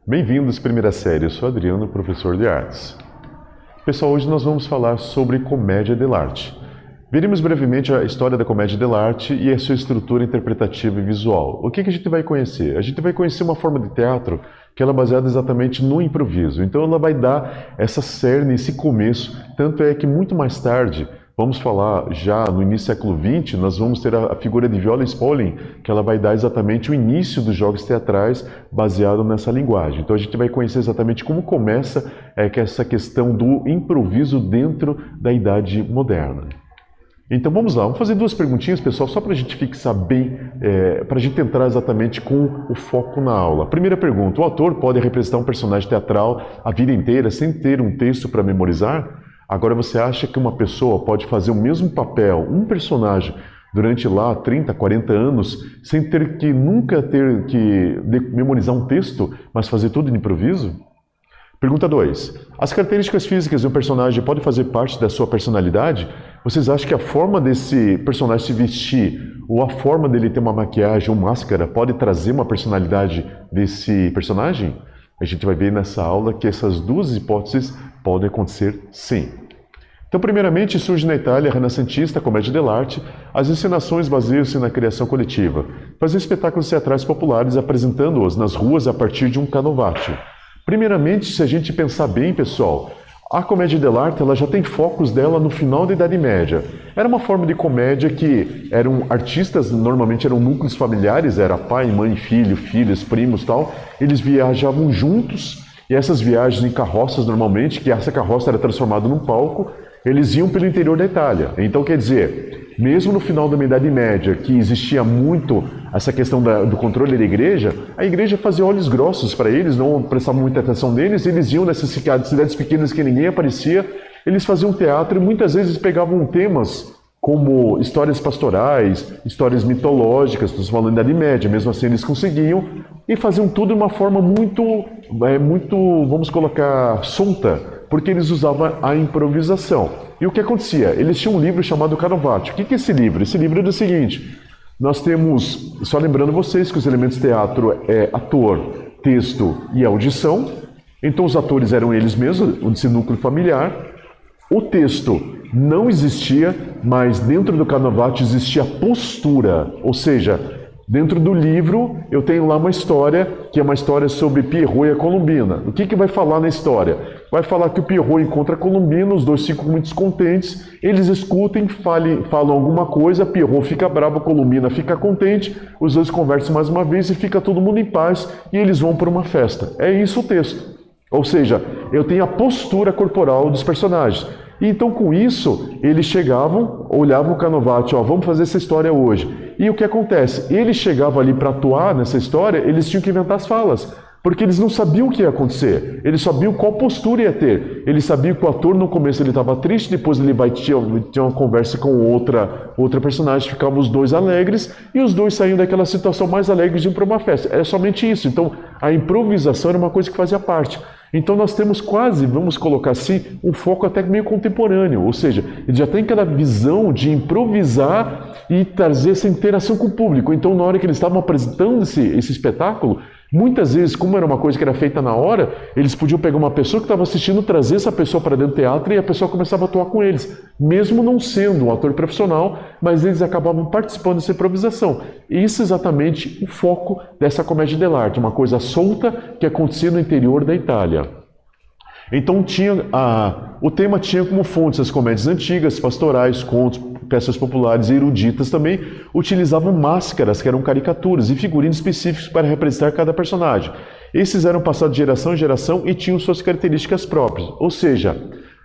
Bem-vindos, primeira série. Eu sou Adriano, professor de artes. Pessoal, hoje nós vamos falar sobre comédia dell'arte. Veremos brevemente a história da comédia dell'arte e a sua estrutura interpretativa e visual. O que a gente vai conhecer? A gente vai conhecer uma forma de teatro que ela é baseada exatamente no improviso. Então ela vai dar essa cerne, esse começo. Tanto é que muito mais tarde, vamos falar já no início do século XX, nós vamos ter a figura de Viola Spolin, que ela vai dar exatamente o início dos jogos teatrais baseado nessa linguagem. Então a gente vai conhecer exatamente como começa essa questão do improviso dentro da Idade Moderna. Então vamos lá, vamos fazer duas perguntinhas, pessoal, só para a gente fixar bem, para a gente entrar exatamente com o foco na aula. Primeira pergunta: o ator pode representar um personagem teatral a vida inteira sem ter um texto para memorizar? Agora você acha que uma pessoa pode fazer o mesmo papel, um personagem, durante lá 30, 40 anos, sem ter que nunca ter que memorizar um texto, mas fazer tudo de improviso? Pergunta 2. As características físicas de um personagem podem fazer parte da sua personalidade? Vocês acham que a forma desse personagem se vestir, ou a forma dele ter uma maquiagem ou máscara, pode trazer uma personalidade desse personagem? A gente vai ver nessa aula que essas duas hipóteses podem acontecer sim. Então, primeiramente, surge na Itália renascentista a comédia dell'arte. As encenações baseiam-se na criação coletiva. Fazer espetáculos teatrais populares apresentando-os nas ruas a partir de um canovaccio. Primeiramente, se a gente pensar bem, pessoal, a comédia dell'arte ela já tem focos dela no final da Idade Média. Era uma forma de comédia que eram artistas, normalmente eram núcleos familiares, era pai, mãe, filho, filhas, primos, tal. Eles viajavam juntos, e essas viagens em carroças normalmente, que essa carroça era transformada num palco, eles iam pelo interior da Itália. Então, quer dizer, mesmo no final da Idade Média, que existia muito essa questão do controle da igreja, a igreja fazia olhos grossos para eles, não prestava muita atenção neles, eles iam nessas cidades pequenas que ninguém aparecia, eles faziam teatro e muitas vezes pegavam temas como histórias pastorais, histórias mitológicas, estou falando da Idade Média, mesmo assim eles conseguiam, e faziam tudo de uma forma muito, vamos colocar, solta, porque eles usavam a improvisação. E o que acontecia? Eles tinham um livro chamado Canovaccio. O que é esse livro? Esse livro é o seguinte: nós temos, só lembrando vocês que os elementos de teatro é ator, texto e audição. Então os atores eram eles mesmos, esse núcleo familiar. O texto não existia, mas dentro do Canovaccio existia postura, ou seja, dentro do livro eu tenho lá uma história, que é uma história sobre Pierrot e a Colombina. O que vai falar na história? Vai falar que o Pierrot encontra a Colombina, os dois ficam muito descontentes, eles escutem, falam alguma coisa, Pierrot fica bravo, a Colombina fica contente, os dois conversam mais uma vez e fica todo mundo em paz e eles vão para uma festa. É isso o texto. Ou seja, eu tenho a postura corporal dos personagens. E então, com isso, eles chegavam, olhavam o Canovaccio, vamos fazer essa história hoje. E o que acontece? Eles chegavam ali para atuar nessa história, eles tinham que inventar as falas, porque eles não sabiam o que ia acontecer. Eles sabiam qual postura ia ter. Eles sabiam que o ator, no começo, ele estava triste, depois ele vai ter uma conversa com outra personagem, ficavam os dois alegres, e os dois saíam daquela situação mais alegres de ir para uma festa. É somente isso. Então, a improvisação era uma coisa que fazia parte. Então nós temos quase, vamos colocar assim, um foco até meio contemporâneo, ou seja, ele já tem aquela visão de improvisar e trazer essa interação com o público. Então na hora que eles estavam apresentando esse espetáculo, muitas vezes, como era uma coisa que era feita na hora, eles podiam pegar uma pessoa que estava assistindo, trazer essa pessoa para dentro do teatro e a pessoa começava a atuar com eles, mesmo não sendo um ator profissional, mas eles acabavam participando dessa improvisação. E isso é exatamente o foco dessa comédia dell'arte, uma coisa solta que acontecia no interior da Itália. Então o tema tinha como fontes as comédias antigas, pastorais, contos, peças populares e eruditas também utilizavam máscaras que eram caricaturas e figurinos específicos para representar cada personagem. Esses eram passados de geração em geração e tinham suas características próprias. Ou seja,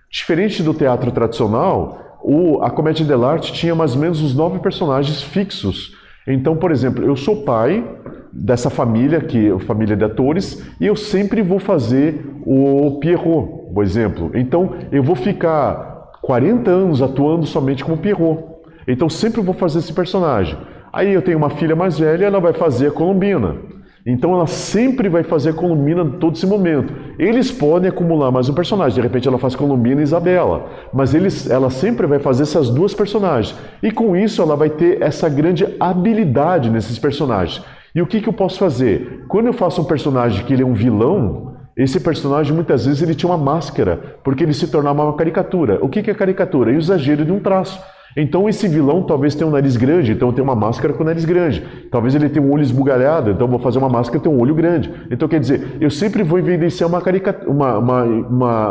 diferente do teatro tradicional, a comédia dell'arte tinha mais ou menos uns 9 personagens fixos. Então, por exemplo, eu sou pai dessa família, que é a família de atores, e eu sempre vou fazer o Pierrot, por exemplo. Então, eu vou ficar 40 anos atuando somente como Pierrot. Então, sempre vou fazer esse personagem. Aí eu tenho uma filha mais velha, ela vai fazer a Colombina. Então ela sempre vai fazer a Colombina todo esse momento. Eles podem acumular mais um personagem, de repente ela faz Colombina e Isabela, mas ela sempre vai fazer essas duas personagens. E com isso ela vai ter essa grande habilidade nesses personagens. E o que que eu posso fazer? Quando eu faço um personagem que ele é um vilão, esse personagem muitas vezes ele tinha uma máscara, porque ele se tornava uma caricatura. O que que é caricatura? É o exagero de um traço. Então esse vilão talvez tenha um nariz grande, então eu tenho uma máscara com nariz grande. Talvez ele tenha um olho esbugalhado, então eu vou fazer uma máscara que tem um olho grande. Então quer dizer, eu sempre vou evidenciar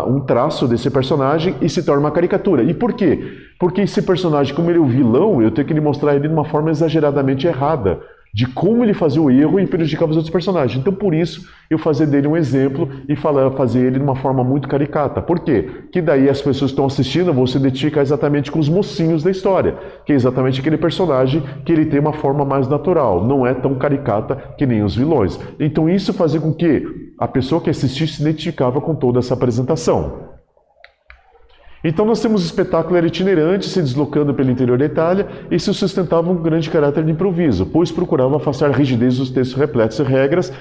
um traço desse personagem e se torna uma caricatura. E por quê? Porque esse personagem, como ele é o vilão, eu tenho que lhe mostrar ele de uma forma exageradamente errada, de como ele fazia o erro e prejudicava os outros personagens. Então, por isso, eu fazer dele um exemplo e fazer ele de uma forma muito caricata. Por quê? Que daí as pessoas que estão assistindo vão se identificar exatamente com os mocinhos da história, que é exatamente aquele personagem que ele tem uma forma mais natural, não é tão caricata que nem os vilões. Então, isso fazia com que a pessoa que assistisse se identificava com toda essa apresentação. Então nós temos o espetáculo era itinerante, se deslocando pelo interior da Itália, e se sustentava um grande caráter de improviso, pois procurava afastar a rigidez dos textos repletos de regras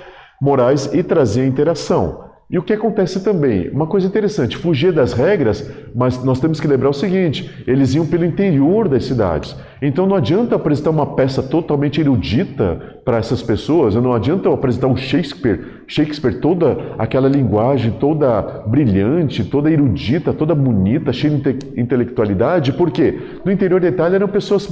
morais e trazia interação. E o que acontece também? Uma coisa interessante, fugia das regras, mas nós temos que lembrar o seguinte, eles iam pelo interior das cidades. Então não adianta apresentar uma peça totalmente erudita para essas pessoas, não adianta eu apresentar um Shakespeare toda aquela linguagem toda brilhante, toda erudita, toda bonita, cheia de intelectualidade, por quê? No interior da Itália eram pessoas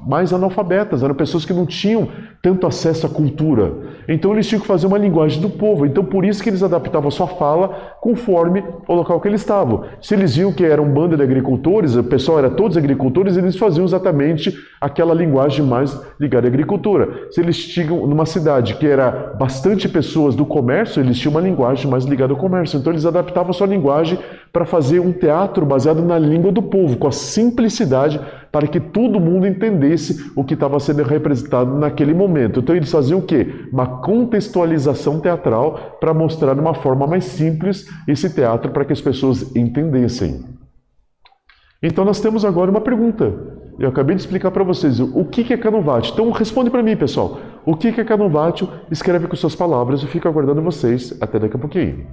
mais analfabetas, eram pessoas que não tinham tanto acesso à cultura. Então eles tinham que fazer uma linguagem do povo, então por isso que eles adaptavam a sua fala conforme o local que eles estavam. Se eles viam que era um bando de agricultores, o pessoal era todos agricultores, eles faziam exatamente aquela linguagem mais ligada à agricultura. Se eles tinham numa cidade que era bastante pessoas do comércio, eles tinham uma linguagem mais ligada ao comércio. Então eles adaptavam a sua linguagem para fazer um teatro baseado na língua do povo, com a simplicidade para que todo mundo entendesse o que estava sendo representado naquele momento. Então eles faziam o quê? Uma contextualização teatral para mostrar de uma forma mais simples esse teatro para que as pessoas entendessem. Então nós temos agora uma pergunta. Eu acabei de explicar para vocês o que é Canovaccio. Então responde para mim, pessoal. O que é Canovaccio? Escreve com suas palavras. Eu fico aguardando vocês. Até daqui a pouquinho.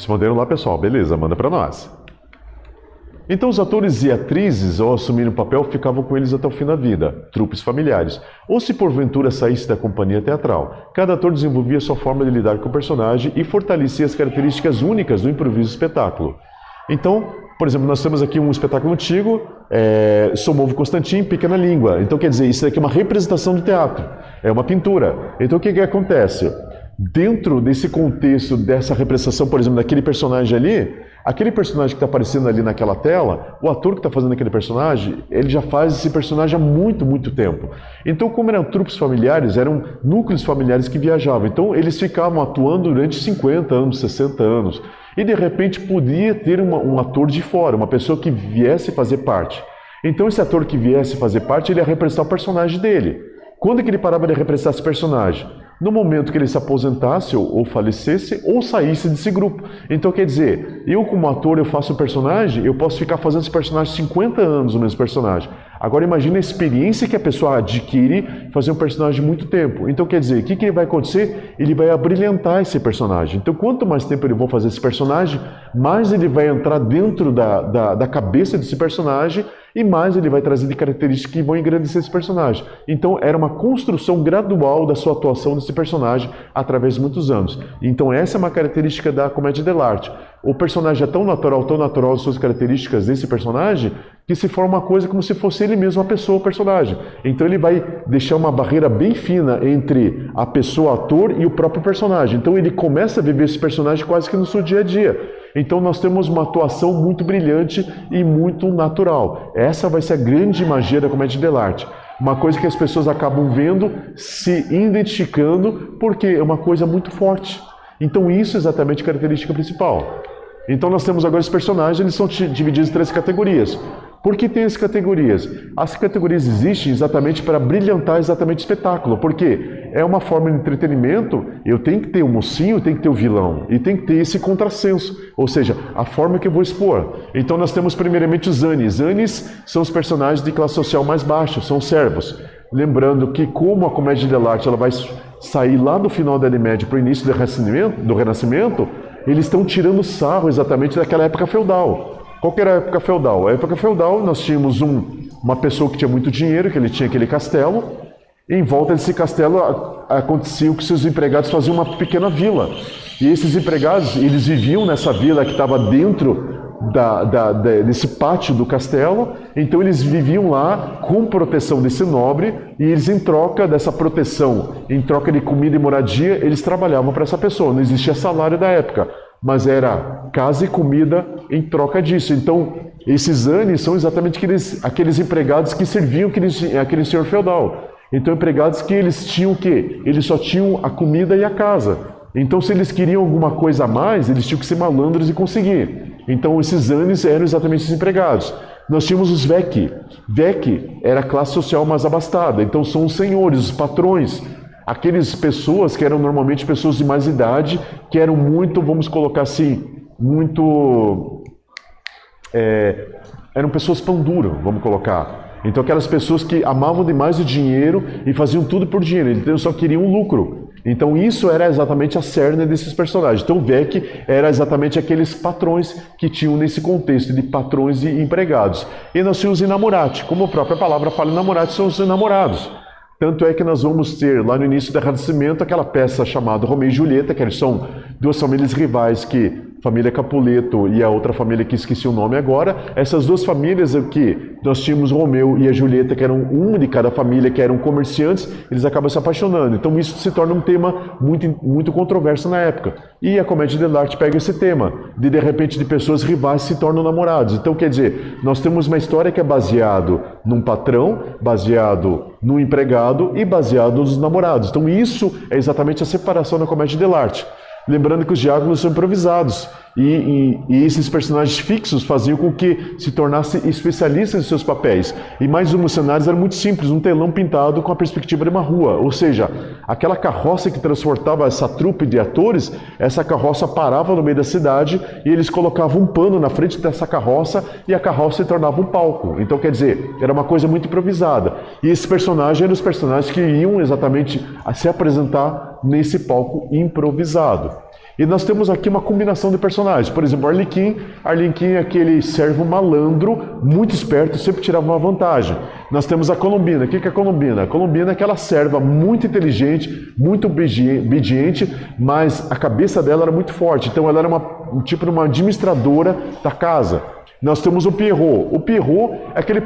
Responderam lá, pessoal. Beleza, manda para nós. Então os atores e atrizes, ao assumirem o papel, ficavam com eles até o fim da vida, trupes familiares. Ou se porventura saísse da companhia teatral, cada ator desenvolvia sua forma de lidar com o personagem e fortalecia as características únicas do improviso espetáculo. Então, por exemplo, nós temos aqui um espetáculo antigo, Somovo Constantin, Pequena Língua. Então, quer dizer, isso daqui é uma representação do teatro, é uma pintura. Então, o que acontece? Dentro desse contexto, dessa representação, por exemplo, daquele personagem ali, aquele personagem que está aparecendo ali naquela tela, o ator que está fazendo aquele personagem, ele já faz esse personagem há muito, muito tempo. Então, como eram trupes familiares, eram núcleos familiares que viajavam. Então, eles ficavam atuando durante 50 anos, 60 anos. E, de repente, podia ter um ator de fora, uma pessoa que viesse fazer parte. Então, esse ator que viesse fazer parte, ele ia representar o personagem dele. Quando é que ele parava de representar esse personagem? No momento que ele se aposentasse ou falecesse ou saísse desse grupo. Então, quer dizer, eu como ator, eu faço o personagem, eu posso ficar fazendo esse personagem 50 anos, o mesmo personagem. Agora, imagina a experiência que a pessoa adquire fazer um personagem muito tempo. Então, quer dizer, o que vai acontecer? Ele vai abrilhantar esse personagem. Então, quanto mais tempo ele vai fazer esse personagem, mais ele vai entrar dentro da cabeça desse personagem e mais ele vai trazer de características que vão engrandecer esse personagem. Então, era uma construção gradual da sua atuação desse personagem através de muitos anos. Então, essa é uma característica da comédia dell'arte. O personagem é tão natural as suas características desse personagem, que se forma uma coisa como se fosse ele mesmo a pessoa, o personagem. Então ele vai deixar uma barreira bem fina entre a pessoa, ator, e o próprio personagem. Então ele começa a viver esse personagem quase que no seu dia a dia. Então nós temos uma atuação muito brilhante e muito natural. Essa vai ser a grande magia da comédia dell'arte. Uma coisa que as pessoas acabam vendo, se identificando, porque é uma coisa muito forte. Então isso é exatamente a característica principal. Então nós temos agora os personagens, eles são divididos em 3 categorias. Por que tem as categorias? As categorias existem exatamente para brilhantar exatamente o espetáculo, porque é uma forma de entretenimento, eu tenho que ter o mocinho, tem que ter o vilão, e tem que ter esse contrassenso, ou seja, a forma que eu vou expor. Então nós temos primeiramente os Anis. Anis são os personagens de classe social mais baixa, são servos. Lembrando que como a comédia dell'arte ela vai sair lá do final da Idade Média para o início do Renascimento, eles estão tirando sarro exatamente daquela época feudal. Qual que era a época feudal? A época feudal nós tínhamos uma pessoa que tinha muito dinheiro, que ele tinha aquele castelo, e em volta desse castelo acontecia que seus empregados faziam uma pequena vila. E esses empregados, eles viviam nessa vila que estava dentro desse pátio do castelo, então eles viviam lá com proteção desse nobre, e eles em troca dessa proteção, em troca de comida e moradia, eles trabalhavam para essa pessoa. Não existia salário da época, mas era casa e comida em troca disso. Então, esses anis são exatamente aqueles empregados que serviam aquele senhor feudal. Então, empregados que eles tinham o quê? Eles só tinham a comida e a casa. Então, se eles queriam alguma coisa a mais, eles tinham que ser malandros e conseguir. Então, esses anis eram exatamente esses empregados. Nós tínhamos os vec. Vec era a classe social mais abastada. Então, são os senhores, os patrões. Aquelas pessoas que eram normalmente pessoas de mais idade, que eram muito, vamos colocar assim, eram pessoas pão duro, vamos colocar. Então aquelas pessoas que amavam demais o dinheiro e faziam tudo por dinheiro, então só queriam lucro. Então isso era exatamente a cerne desses personagens. Então o Vec era exatamente aqueles patrões que tinham nesse contexto de patrões e empregados. E nós tínhamos os inamorati, como a própria palavra fala, inamorati são os enamorados. Tanto é que nós vamos ter, lá no início do Renascimento, aquela peça chamada Romeu e Julieta, que são duas famílias rivais, família Capuleto e a outra família que esqueci o nome agora. Essas duas famílias aqui, nós tínhamos Romeu e a Julieta, que eram um de cada família, que eram comerciantes, eles acabam se apaixonando. Então isso se torna um tema muito controverso na época. E a comédia dell'arte pega esse tema, de repente de pessoas rivais se tornam namorados. Então quer dizer, nós temos uma história que é baseado num patrão, baseado no empregado e baseado nos namorados. Então isso é exatamente a separação da comédia dell'arte. Lembrando que os diálogos são improvisados e esses personagens fixos faziam com que se tornassem especialistas em seus papéis. E mais os cenários eram muito simples, um telão pintado com a perspectiva de uma rua. Ou seja, aquela carroça que transportava essa trupe de atores, essa carroça parava no meio da cidade e eles colocavam um pano na frente dessa carroça e a carroça se tornava um palco. Então, quer dizer, era uma coisa muito improvisada. E esses personagens eram os personagens que iam exatamente a se apresentar nesse palco improvisado. E nós temos aqui uma combinação de personagens. Por exemplo, Arlequim. Arlequim é aquele servo malandro, muito esperto, sempre tirava uma vantagem. Nós temos a Colombina. O que é a Colombina? A Colombina é aquela serva muito inteligente, muito obediente, mas a cabeça dela era muito forte. Então ela era um tipo de uma administradora da casa. Nós temos o Pierrot. O Pierrot é aquele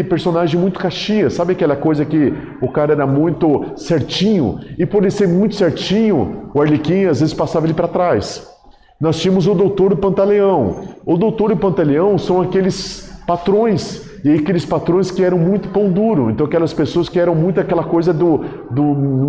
personagem muito caxias, sabe aquela coisa que o cara era muito certinho, e por ele ser muito certinho, o Arlequim às vezes passava ele para trás. Nós tínhamos o Doutor e o Pantaleão. O Doutor e o Pantaleão são aqueles patrões, e aqueles patrões que eram muito pão duro, então aquelas pessoas que eram muito aquela coisa do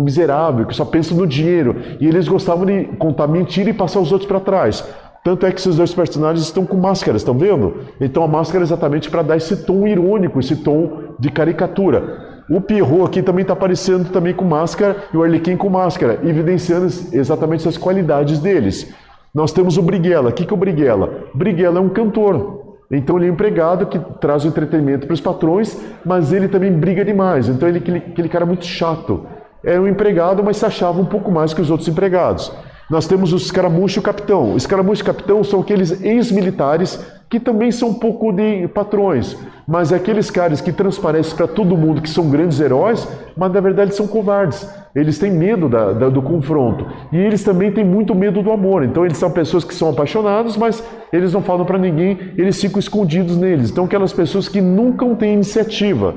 miserável, que só pensam no dinheiro, e eles gostavam de contar mentira e passar os outros para trás. Tanto é que esses dois personagens estão com máscaras, estão vendo? Então a máscara é exatamente para dar esse tom irônico, esse tom de caricatura. O Pierrot aqui também está aparecendo também com máscara e o Arlequim com máscara, evidenciando exatamente as qualidades deles. Nós temos o Briguela. O que é o Briguela? Briguela é um cantor. Então ele é um empregado que traz o entretenimento para os patrões, mas ele também briga demais. Então ele é aquele cara muito chato. É um empregado, mas se achava um pouco mais que os outros empregados. Nós temos o Escaramucho e o Capitão. O Escaramucho e o Capitão são aqueles ex-militares que também são um pouco de patrões, mas é aqueles caras que transparecem para todo mundo que são grandes heróis, mas na verdade são covardes. Eles têm medo do confronto. E eles também têm muito medo do amor. Então eles são pessoas que são apaixonados, mas eles não falam para ninguém, eles ficam escondidos neles. Então aquelas pessoas que nunca têm iniciativa.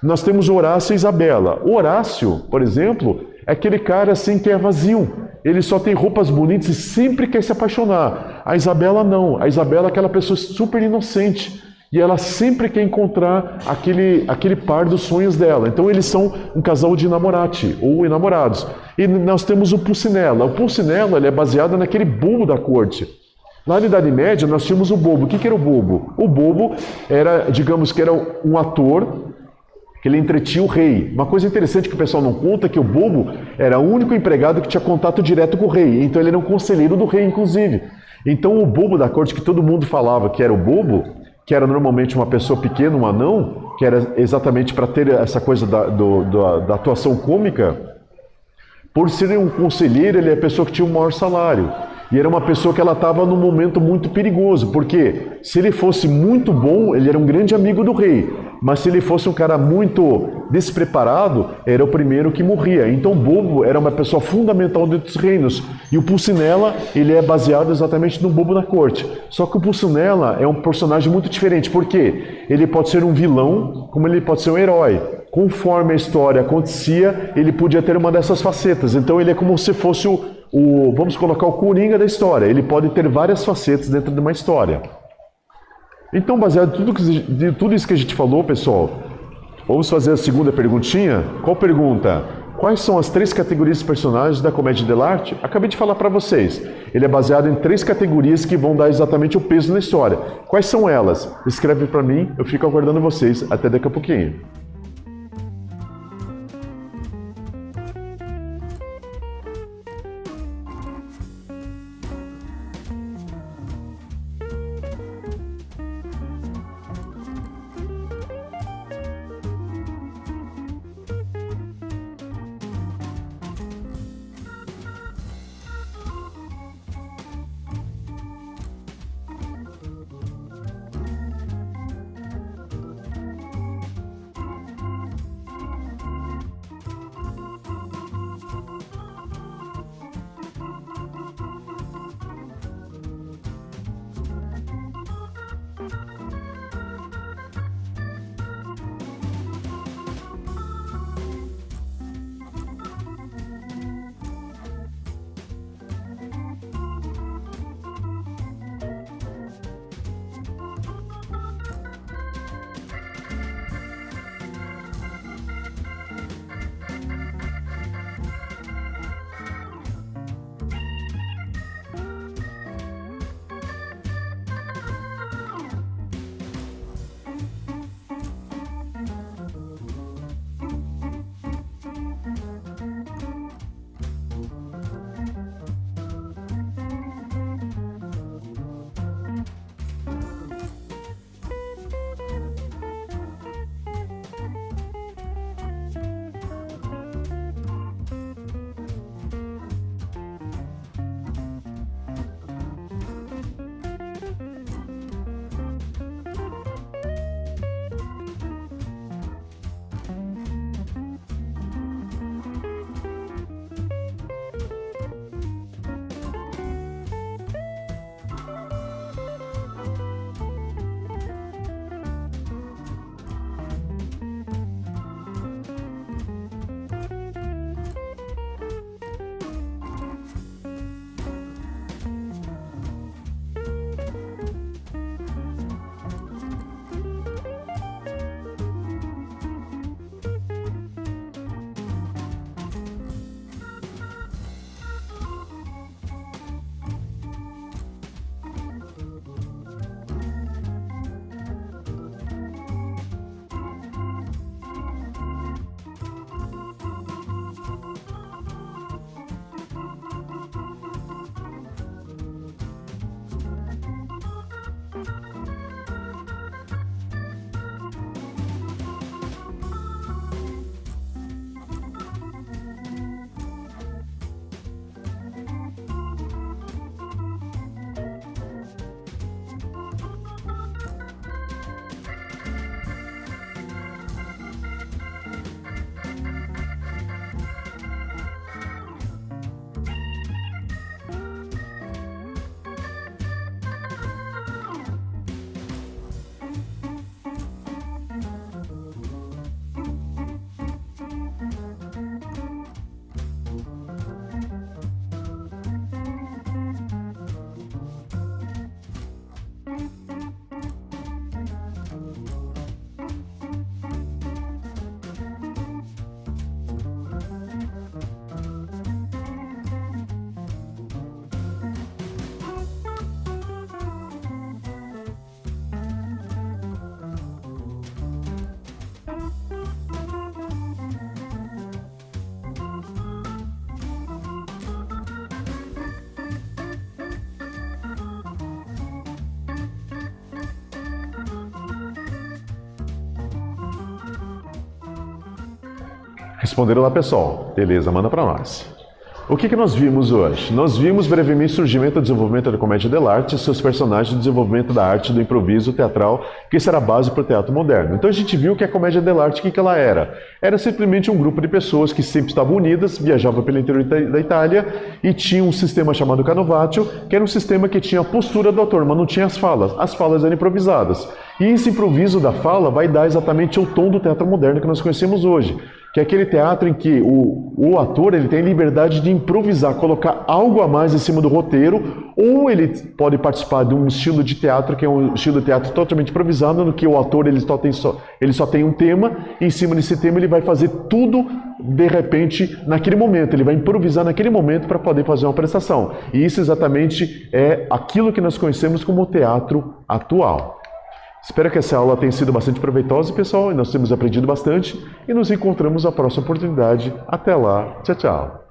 Nós temos Horácio e Isabela. Horácio, por exemplo, é aquele cara assim que é vazio. Ele só tem roupas bonitas e sempre quer se apaixonar. A Isabela não. A Isabela é aquela pessoa super inocente. E ela sempre quer encontrar aquele par dos sonhos dela. Então eles são um casal de namorati ou enamorados. E nós temos o Pulcinella. O Pulcinella ele é baseado naquele bobo da corte. Lá na Idade Média nós tínhamos o bobo. O que era o bobo? O bobo era, digamos que era um ator que ele entretinha o rei. Uma coisa interessante que o pessoal não conta é que o bobo era o único empregado que tinha contato direto com o rei. Então ele era um conselheiro do rei, inclusive. Então o bobo da corte, que todo mundo falava que era o bobo, que era normalmente uma pessoa pequena, um anão, que era exatamente para ter essa coisa da atuação cômica, por ser um conselheiro, ele é a pessoa que tinha o maior salário. E era uma pessoa que ela estava num momento muito perigoso, porque se ele fosse muito bom, ele era um grande amigo do rei. Mas se ele fosse um cara muito despreparado, era o primeiro que morria. Então o bobo era uma pessoa fundamental dentro dos reinos. E o Pulcinella, ele é baseado exatamente no bobo da corte. Só que o Pulcinella é um personagem muito diferente, porque ele pode ser um vilão, como ele pode ser um herói. Conforme a história acontecia, ele podia ter uma dessas facetas. Então ele é como se fosse vamos colocar o Coringa da história. Ele pode ter várias facetas dentro de uma história. Então, baseado em tudo isso que a gente falou, pessoal, vamos fazer a segunda perguntinha. Qual pergunta? Quais são as 3 categorias de personagens da comédia dell'arte? Acabei de falar para vocês. Ele é baseado em 3 categorias que vão dar exatamente o peso na história. Quais são elas? Escreve para mim, eu fico aguardando vocês. Até daqui a pouquinho. Responderam lá, pessoal. Beleza, manda para nós. O que nós vimos hoje? Nós vimos brevemente o surgimento e desenvolvimento da comédia dell'arte, seus personagens, o desenvolvimento da arte do improviso teatral, que será a base para o teatro moderno. Então a gente viu que a comédia dell'arte, o que ela era? Era simplesmente um grupo de pessoas que sempre estavam unidas, viajavam pelo interior da Itália e tinha um sistema chamado Canovaccio, que era um sistema que tinha a postura do ator, mas não tinha as falas. As falas eram improvisadas. E esse improviso da fala vai dar exatamente o tom do teatro moderno que nós conhecemos hoje, que é aquele teatro em que o ator ele tem liberdade de improvisar, colocar algo a mais em cima do roteiro, ou ele pode participar de um estilo de teatro que é um estilo de teatro totalmente improvisado, no que o ator ele só tem um tema, e em cima desse tema ele vai fazer tudo de repente naquele momento, ele vai improvisar naquele momento para poder fazer uma prestação. E isso exatamente é aquilo que nós conhecemos como o teatro atual. Espero que essa aula tenha sido bastante proveitosa, pessoal, e nós temos aprendido bastante, e nos encontramos na próxima oportunidade. Até lá, tchau, tchau!